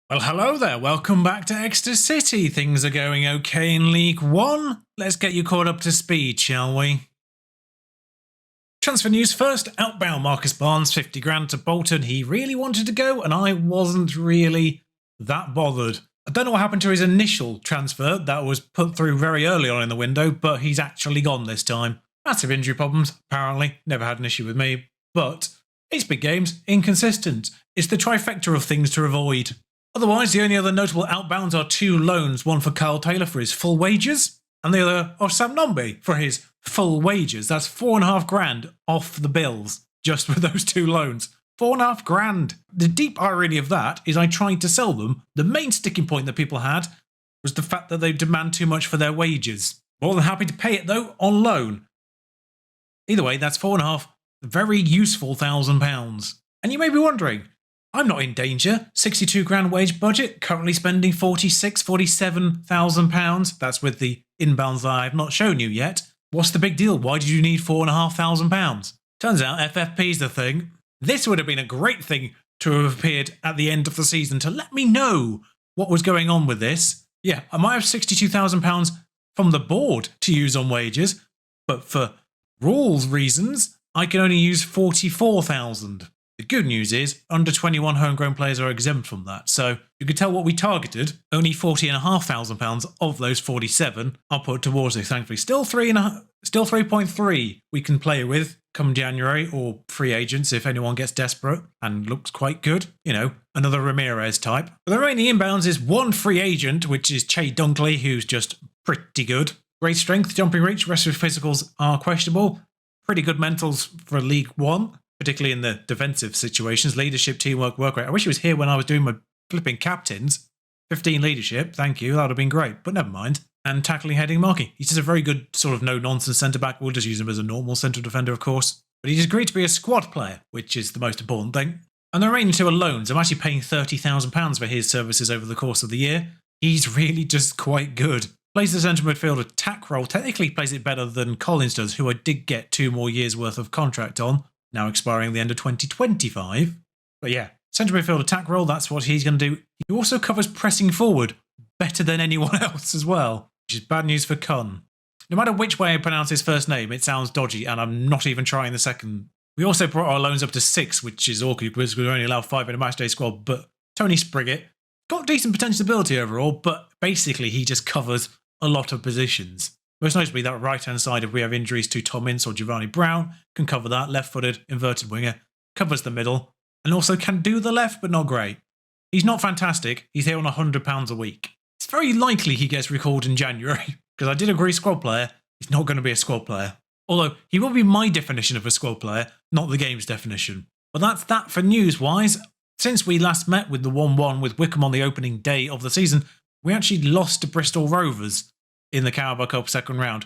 Well, hello there. Welcome back to Exeter City. Things are going okay in League One. Let's get you caught up to speed, shall we? Transfer news first. Outbound Marcus Barnes, 50 grand to Bolton. He really wanted to go, and I wasn't really that bothered. I don't know what happened to his initial transfer that was put through very early on in the window, but he's actually gone this time. Massive injury problems, apparently. Never had an issue with me. But it's big games, inconsistent. It's the trifecta of things to avoid. Otherwise, the only other notable outbounds are two loans, one for Kyle Taylor for his full wages, and the other of Sam Nombe for his full wages. That's 4.5 grand off the bills, just for those two loans. 4.5 grand. The deep irony of that is I tried to sell them. The main sticking point that people had was the fact that they demand too much for their wages. More than happy to pay it, though, on loan. Either way, that's 4.5 very useful £1,000. And you may be wondering, I'm not in danger. 62 grand wage budget, currently spending £47,000. That's with the inbounds that I have not shown you yet. What's the big deal? Why did you need £4,500? Turns out FFP's the thing. This would have been a great thing to have appeared at the end of the season to let me know what was going on with this. Yeah, I might have £62,000 from the board to use on wages, but for rules reasons, I can only use 44,000. The good news is, under 21 homegrown players are exempt from that, so you can tell what we targeted. Only £40,500 of those 47 are put towards it, thankfully. Still 3.3 we can play with come January, or free agents if anyone gets desperate and looks quite good. You know, another Ramirez type. But the remaining inbounds is one free agent, which is Che Dunkley, who's just pretty good. Great strength, jumping reach, rest of his physicals are questionable. Pretty good mentals for League One, particularly in the defensive situations. Leadership, teamwork, work rate. I wish he was here when I was doing my flipping captains. 15 leadership, thank you, that would have been great, but never mind. And tackling, heading, marking. He's just a very good sort of no-nonsense centre-back. We'll just use him as a normal central defender, of course. But he's agreed to be a squad player, which is the most important thing. And the remaining two are loans. I'm actually paying £30,000 for his services over the course of the year. He's really just quite good. Plays the centre midfield attack role. Technically plays it better than Collins does, who I did get 2 more years' worth of contract on, now expiring at the end of 2025. But yeah, centre midfield attack role, that's what he's going to do. He also covers pressing forward better than anyone else as well, which is bad news for Kun. No matter which way I pronounce his first name, it sounds dodgy, and I'm not even trying the second. We also brought our loans up to 6, which is awkward because we only allow 5 in a matchday squad, but Tony Spriggett got decent potential ability overall, but basically he just covers a lot of positions. Most notably that right-hand side, if we have injuries to Tom Ince or Giovanni Brown, can cover that. Left-footed, inverted winger, covers the middle, and also can do the left, but not great. He's not fantastic. He's here on £100 a week. It's very likely he gets recalled in January, because I did agree squad player. He's not going to be a squad player. Although, he will be my definition of a squad player, not the game's definition. But that's that for news-wise. Since we last met with the 1-1 with Wickham on the opening day of the season, we actually lost to Bristol Rovers in the Carabao Cup second round.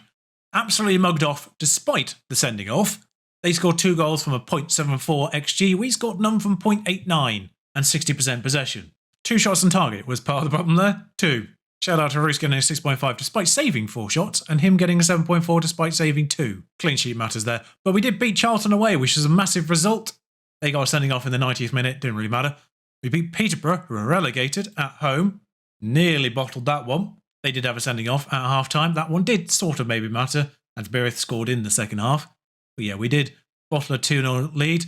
Absolutely mugged off despite the sending off. They scored 2 goals from a .74 XG. We scored none from .89 and 60% possession. 2 shots on target was part of the problem there. 2. Shout out to Roos getting a 6.5 despite saving 4 shots and him getting a 7.4 despite saving 2. Clean sheet matters there. But we did beat Charlton away, which is a massive result. They got a sending off in the 90th minute. Didn't really matter. We beat Peterborough, who were relegated at home. Nearly bottled that one. They did have a sending off at half-time. That one did sort of maybe matter, and Berith scored in the second half. But yeah, we did bottle a 2-0 lead.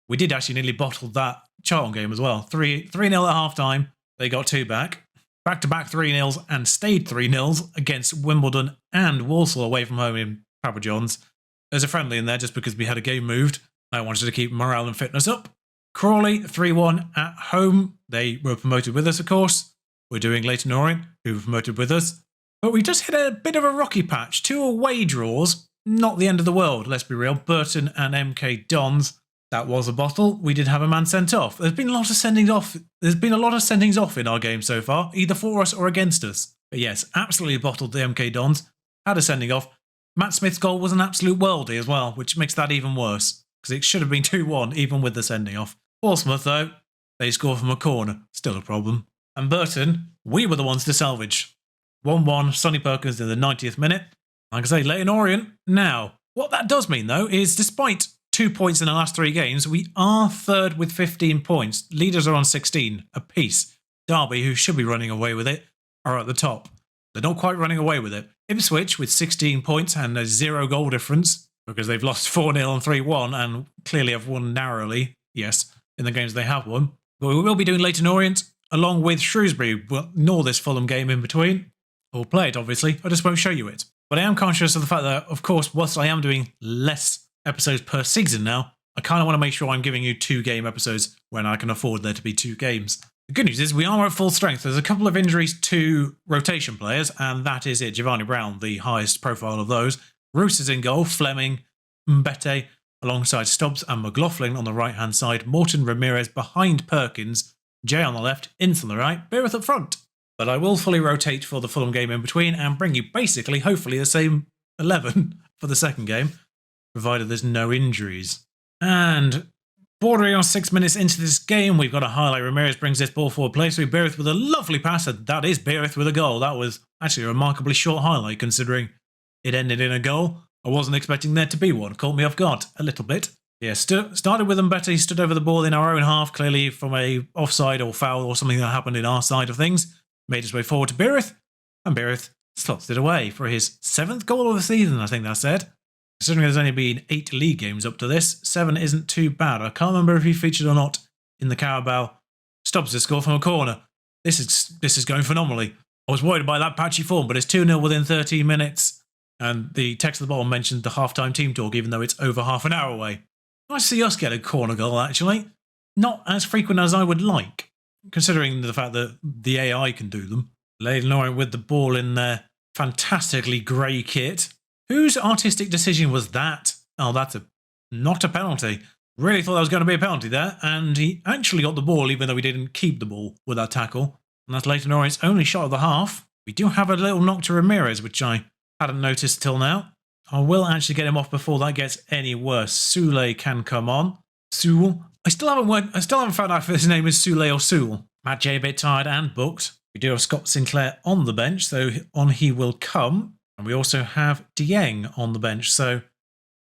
We did actually nearly bottle that Charlton game as well. 3-0 at half-time. They got 2 back. Back-to-back 3-0s and stayed 3-0s against Wimbledon and Walsall away from home in Papa John's. There's a friendly in there just because we had a game moved. I wanted to keep morale and fitness up. Crawley, 3-1 at home. They were promoted with us, of course. We're doing Leyton Orient, who were promoted with us. But we just hit a bit of a rocky patch. 2 away draws, not the end of the world, let's be real. Burton and MK Dons, that was a bottle. We did have a man sent off. There's been a lot of sendings off. There's been a lot of sendings off in our game so far, either for us or against us. But yes, absolutely bottled the MK Dons. Had a sending off. Matt Smith's goal was an absolute worldie as well, which makes that even worse, because it should have been 2-1 even with the sending off. Portsmouth, though, they scored from a corner. Still a problem. And Burton, we were the ones to salvage. 1-1, Sonny Perkins in the 90th minute. Like I say, Leyton Orient. Now, what that does mean, though, is despite 2 points in the last 3 games, we are third with 15 points. Leaders are on 16 apiece. Derby, who should be running away with it, are at the top. They're not quite running away with it. Ipswich with 16 points and a 0 goal difference because they've lost 4-0 and 3-1 and clearly have won narrowly, yes, in the games they have won. But we will be doing Leyton Orient along with Shrewsbury. We'll ignore this Fulham game in between. We'll play it, obviously. I just won't show you it. But I am conscious of the fact that, of course, whilst I am doing less episodes per season now, I kind of want to make sure I'm giving you 2-game episodes when I can afford there to be 2 games. The good news is we are at full strength. There's a couple of injuries to rotation players, and that is it. Giovanni Brown, the highest profile of those. Roos is in goal, Fleming, Mbete, alongside Stubbs and McLaughlin on the right-hand side, Morton Ramirez behind Perkins, Jay on the left, Ince on the right, Beereth up front. But I will fully rotate for the Fulham game in between and bring you basically, hopefully, the same 11 for the second game, provided there's no injuries. And bordering on 6 minutes into this game, we've got a highlight. Ramirez brings this ball forward, plays through Beereth with a lovely pass. That is Beereth with a goal. That was actually a remarkably short highlight considering it ended in a goal. I wasn't expecting there to be one. Caught me off guard a little bit. Yeah, started with Mbete. He stood over the ball in our own half, clearly from a offside or foul or something that happened in our side of things. Made his way forward to Beereth, and Beereth slots it away for his 7th goal of the season, I think that's said. Considering there's only been 8 league games up to this, 7 isn't too bad. I can't remember if he featured or not in the Carabao. Stubbs the score from a corner. This is going phenomenally. I was worried by that patchy form, but it's 2-0 within 13 minutes. And the text at the bottom mentioned the half-time team talk, even though it's over half an hour away. Nice to see us get a corner goal, actually. Not as frequent as I would like, considering the fact that the AI can do them. Leyton Orient with the ball in their fantastically grey kit. Whose artistic decision was that? Oh, that's not a penalty. Really thought that was going to be a penalty there, and he actually got the ball even though he didn't keep the ball with that tackle. And that's Leyton Orient's only shot of the half. We do have a little knock to Ramirez, which I hadn't noticed till now. I will actually get him off before that gets any worse. Soule can come on. Sewell. I still haven't found out if his name is Soule or Sewell. Matt J a bit tired and booked. We do have Scott Sinclair on the bench, so on he will come. And we also have Dieng on the bench, so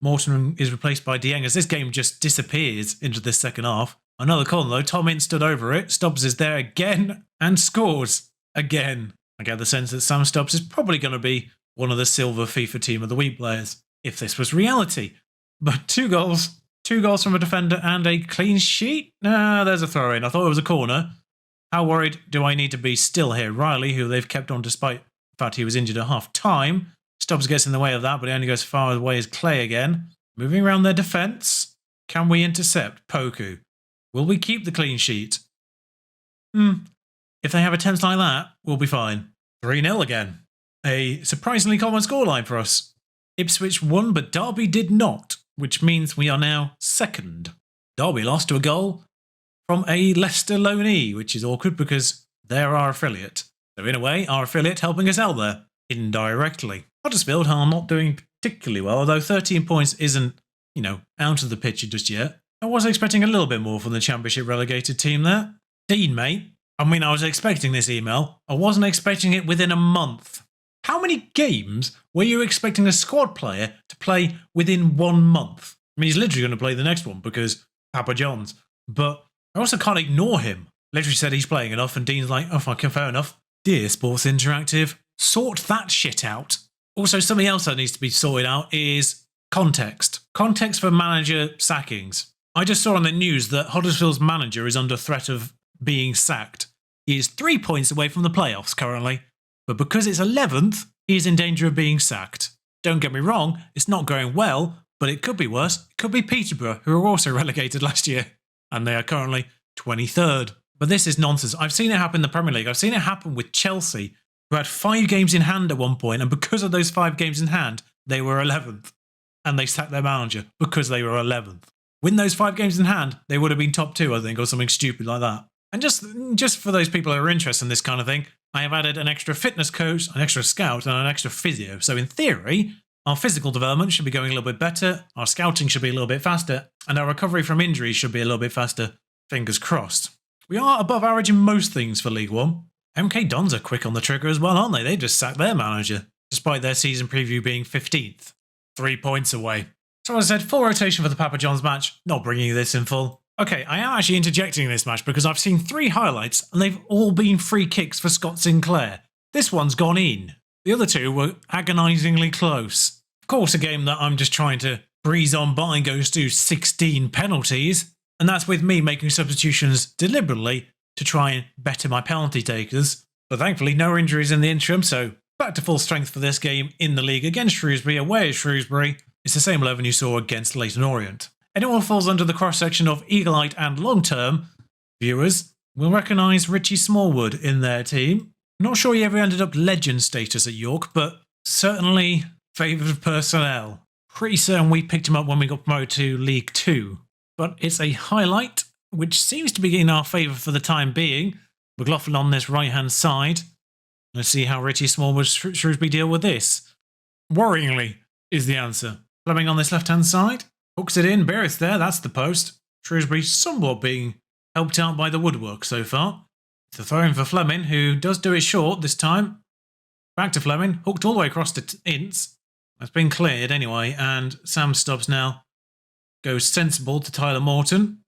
Morton is replaced by Dieng as this game just disappears into this second half. Another corner though, Tom Ince stood over it, Stubbs is there again and scores again. I get the sense that Sam Stubbs is probably going to be one of the silver FIFA Team of the Week players, if this was reality. But 2 goals from a defender and a clean sheet? Nah, there's a throw in. I thought it was a corner. How worried do I need to be still here? Riley, who they've kept on despite the fact he was injured at half-time. Stubbs gets in the way of that, but he only goes as far away as Clay again. Moving around their defence. Can we intercept Poku? Will we keep the clean sheet? If they have attempts like that, we'll be fine. 3-0 again. A surprisingly common scoreline for us. Ipswich won, but Derby did not, which means we are now second. Derby lost to a goal from a Leicester loanee, which is awkward because they're our affiliate. So in a way, our affiliate helping us out there, indirectly. Huddersfield are not doing particularly well, although 13 points isn't, out of the picture just yet. I was expecting a little bit more from the Championship relegated team there. Dean, mate. I mean, I was expecting this email. I wasn't expecting it within a month. How many games were you expecting a squad player to play within 1 month? I mean, he's literally going to play the next one because Papa John's. But I also can't ignore him. Literally said he's playing enough, and Dean's like, oh, fucking fair enough. Dear Sports Interactive, sort that shit out. Also, something else that needs to be sorted out is context. Context for manager sackings. I just saw on the news that Huddersfield's manager is under threat of being sacked. He is 3 points away from the playoffs currently, but because it's 11th, he is in danger of being sacked. Don't get me wrong, it's not going well, but it could be worse. It could be Peterborough, who were also relegated last year, and they are currently 23rd. But this is nonsense. I've seen it happen in the Premier League. I've seen it happen with Chelsea, who had 5 games in hand at one point, and because of those 5 games in hand, they were 11th. And they sacked their manager because they were 11th. Win those 5 games in hand, they would have been top 2, I think, or something stupid like that. And just for those people who are interested in this kind of thing, I have added an extra fitness coach, an extra scout, and an extra physio. So in theory, our physical development should be going a little bit better, our scouting should be a little bit faster, and our recovery from injuries should be a little bit faster. Fingers crossed. We are above average in most things for League One. MK Dons are quick on the trigger as well, aren't they? They just sacked their manager, despite their season preview being 15th. 3 points away. So as I said, full rotation for the Papa John's match. Not bringing you this in full. Okay, I am actually interjecting in this match because I've seen 3 highlights and they've all been free kicks for Scott Sinclair. This one's gone in. The other 2 were agonisingly close. Of course, a game that I'm just trying to breeze on by goes to 16 penalties, and that's with me making substitutions deliberately to try and better my penalty takers. But thankfully, no injuries in the interim, so back to full strength for this game in the league against Shrewsbury, away at Shrewsbury. It's the same 11 you saw against Leyton Orient. Anyone who falls under the cross-section of eagle-eyed and long-term viewers will recognise Richie Smallwood in their team. Not sure he ever ended up legend status at York, but certainly favoured personnel. Pretty certain we picked him up when we got promoted to League 2. But it's a highlight, which seems to be in our favour for the time being. McLaughlin on this right-hand side. Let's see how Richie Smallwood Shrewsbury deal with this. Worryingly is the answer. Fleming on this left-hand side. Hooks it in, Berith there, that's the post. Shrewsbury somewhat being helped out by the woodwork so far. It's a throw in for Fleming, who does do it short this time. Back to Fleming, hooked all the way across to Ince. That's been cleared anyway, and Sam Stubbs now goes sensible to Tyler Morton.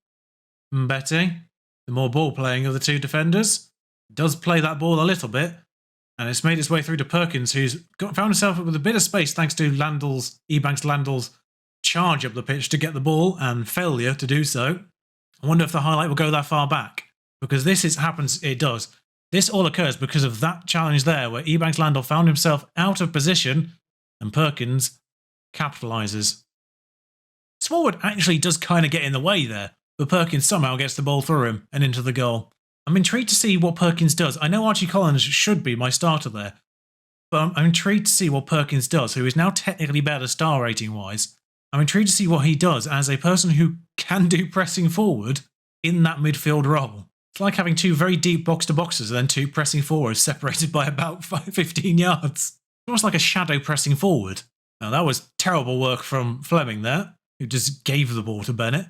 Mbete, the more ball playing of the 2 defenders, does play that ball a little bit, and it's made its way through to Perkins, who's found himself with a bit of space thanks to Ebanks-Landell's charge up the pitch to get the ball and failure to do so. I wonder if the highlight will go that far back, because happens, it does. This all occurs because of that challenge there where Ebanks-Landell found himself out of position and Perkins capitalises. Smallwood actually does kind of get in the way there, but Perkins somehow gets the ball through him and into the goal. I'm intrigued to see what Perkins does. I know Archie Collins should be my starter there, but I'm intrigued to see what Perkins does, who is now technically better star rating wise. I'm intrigued to see what he does as a person who can do pressing forward in that midfield role. It's like having 2 very deep box-to-boxes and then 2 pressing forwards separated by about 15 yards. Almost like a shadow pressing forward. Now that was terrible work from Fleming there, who just gave the ball to Bennett.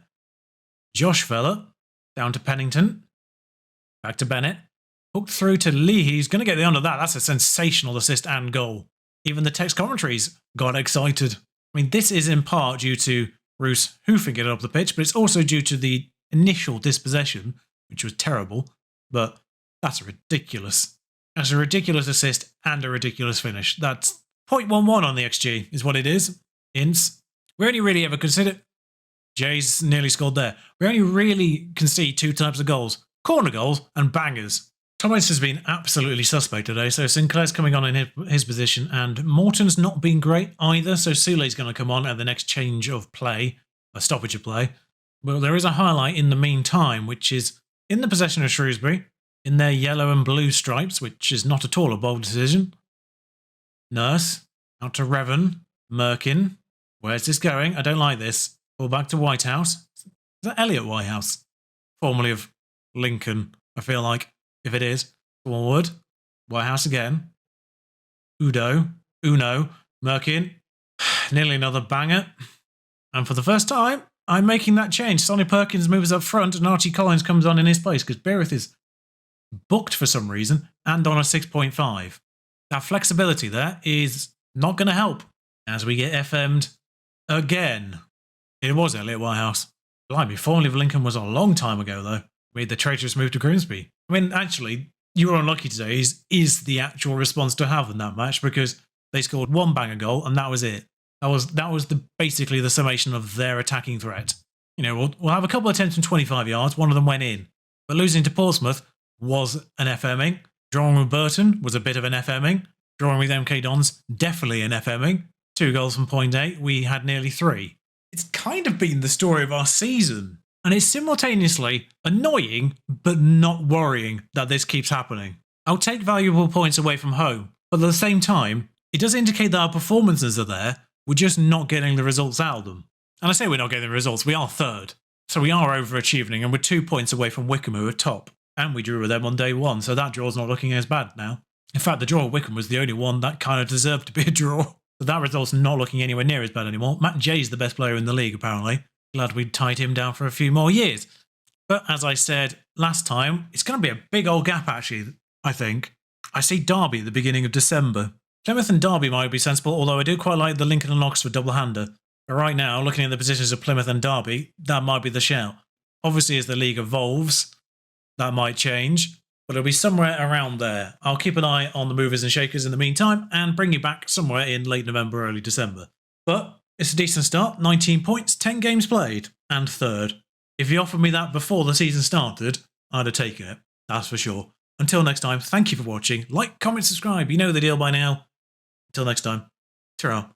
Josh Feller, down to Pennington. Back to Bennett. Hooked through to Lee. He's going to get the under that. That's a sensational assist and goal. Even the text commentaries got excited. I mean, this is in part due to Roos hoofing it up the pitch, but it's also due to the initial dispossession, which was terrible. But that's ridiculous. That's a ridiculous assist and a ridiculous finish. That's 0.11 on the XG is what it is. Ince. We only really ever consider... Jay's nearly scored there. We only really concede 2 types of goals. Corner goals and bangers. Thomas has been absolutely suspect today, so Sinclair's coming on in his position, and Morton's not been great either, so Sule's going to come on at the next change of play, a stoppage of play. Well, there is a highlight in the meantime, which is in the possession of Shrewsbury, in their yellow and blue stripes, which is not at all a bold decision. Nurse, out to Revan, Merkin. Where's this going? I don't like this. Ball back to Whitehouse. Is that Elliot Whitehouse? Formerly of Lincoln, I feel like. If it is, forward, Whitehouse again. Uno, Merkin. Nearly another banger. And for the first time, I'm making that change. Sonny Perkins moves up front and Archie Collins comes on in his place because Berith is booked for some reason and on a 6.5. That flexibility there is not going to help as we get FM'd again. It was Elliot Whitehouse. Blimey, formerly of Lincoln was a long time ago though. Made the traitorous move to Grimsby. I mean, actually, you were unlucky today is the actual response to have in that match because they scored 1 banger goal and that was it. That was basically the summation of their attacking threat. You know, we'll have a couple of attempts from 25 yards, one of them went in. But losing to Portsmouth was an FMing. Drawing with Burton was a bit of an FMing. Drawing with MK Dons, definitely an FMing. 2 goals from point 8, we had nearly 3. It's kind of been the story of our season. And it's simultaneously annoying, but not worrying that this keeps happening. I'll take valuable points away from home, but at the same time, it does indicate that our performances are there, we're just not getting the results out of them. And I say we're not getting the results, we are 3rd. So we are overachieving, and we're 2 points away from Wickham, who are top. And we drew with them on day 1, so that draw's not looking as bad now. In fact, the draw with Wickham was the only one that kind of deserved to be a draw. So that result's not looking anywhere near as bad anymore. Matt Jay's the best player in the league, apparently. Glad we'd tied him down for a few more years. But as I said last time, it's going to be a big old gap actually, I think. I see Derby at the beginning of December. Plymouth and Derby might be sensible, although I do quite like the Lincoln and Oxford double-hander. But right now, looking at the positions of Plymouth and Derby, that might be the shout. Obviously, as the league evolves, that might change, but it'll be somewhere around there. I'll keep an eye on the movers and shakers in the meantime and bring you back somewhere in late November, early December. But it's a decent start, 19 points, 10 games played, and third. If you offered me that before the season started, I'd have taken it, that's for sure. Until next time, thank you for watching. Like, comment, subscribe, you know the deal by now. Until next time, ta-ra.